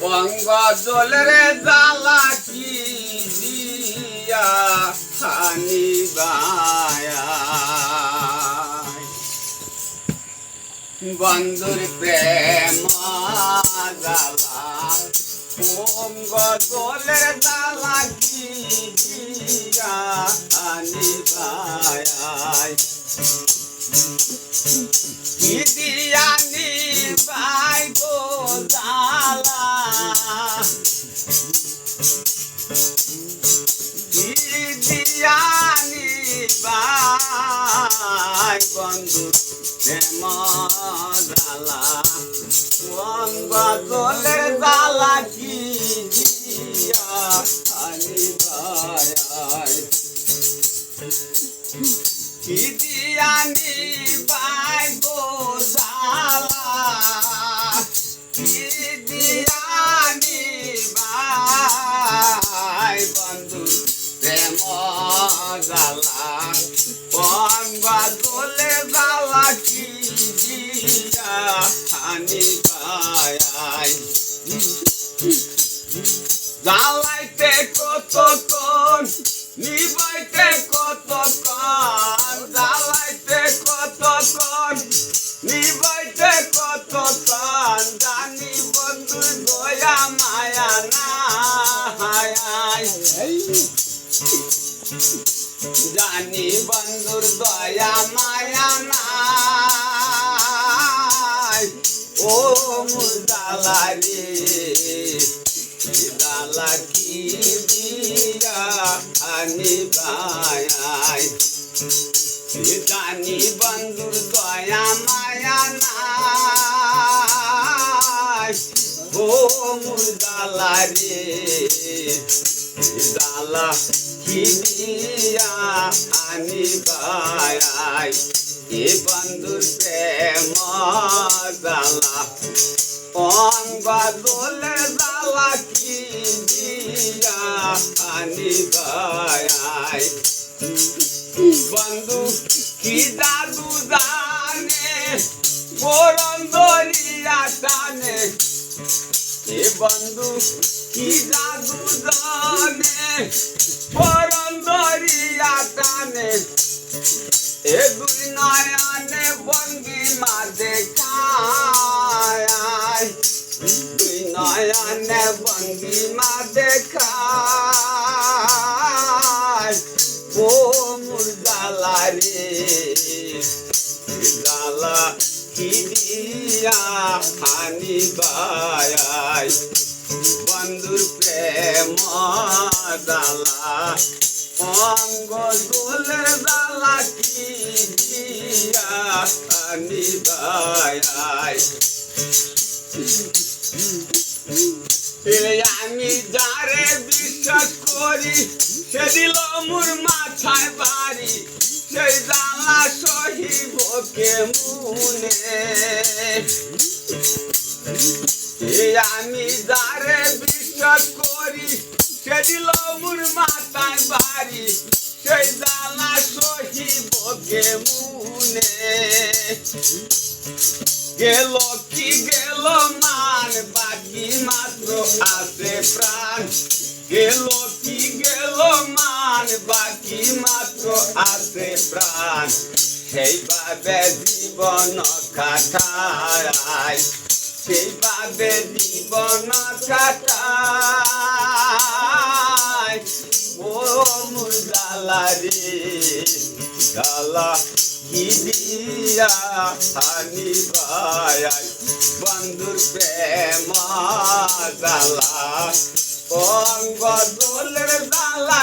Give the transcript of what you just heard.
বঙ্গ জলের জ্বালা কি দিয়া খানিবায়া বন্ধুর প্রেম জ্বালা বঙ্গ জলের জ্বালা কি দিয়া খানিবায়া ইদিয়ানি ভাই গো জালা ইদিয়ানি ভাই বন্ধু প্রেম জালা বঙ্গ জলের জালা কি দিয়া খানিবায় ইদিয়ানি ভাই গো জালা ইদিয়ানি ভাই বন্ধু প্রেম জালা বঙ্গ জলে জালা কি দিয়া খানিবায় জ্বালাইতে কতক্ষণ নিবাইতে কতক্ষণ জ্বালাইতে কতক্ষণ নিবাইতে কতক্ষণ জানি বন্ধু দয়া মায়া নাই জানি বন্ধুর দয়া মায়া নাই ও মুজালা রে জালা কি দিয়া খানিবায় জানি বন্ধুর দয়া মায়া নাই ও মুজালা রে জালা কি দিয়া খানিবায় এ বন্ধুর প্রেম জালা অঙ্গ জলের জালা কি দিয়া খানিবায় বন্ধু কি জাদু জানে পরম দরিয়া টানে এ বন্ধু কি জাদু জানে পরম দরিয়া টানে এ দুই নয়নে বন্দি মা দেখায় দুই নয়নে বন্দি মা দেখায় ও মুরজালা রে জালা কি দিয়া খানিবায় বন্ধুর প্রেম জালা অঙ্গ জলের জালা কি দিয়া খানিবায় আমি যারে বিশ্বাস করি সে দিল মোর মাথায় বাড়ি সেই জালা সহিব কেমনে আমি যারে বিশ্বাস করি সে দিল মোর মাথায় বাড়ি সেই জালা সহিব কেমনে গেল কি গেল মান বাকি মাত্র আছে প্রাণ গেল কি গেল মান বাকি মাত্র আছে প্রাণ সেইভাবে জীবন কাটাই সেইভাবে জীবন কাটাই ও মুরজালা রে জালা কি দিয়া খানিবায় বন্ধুর প্রেম জালা অঙ্গ জলের জালা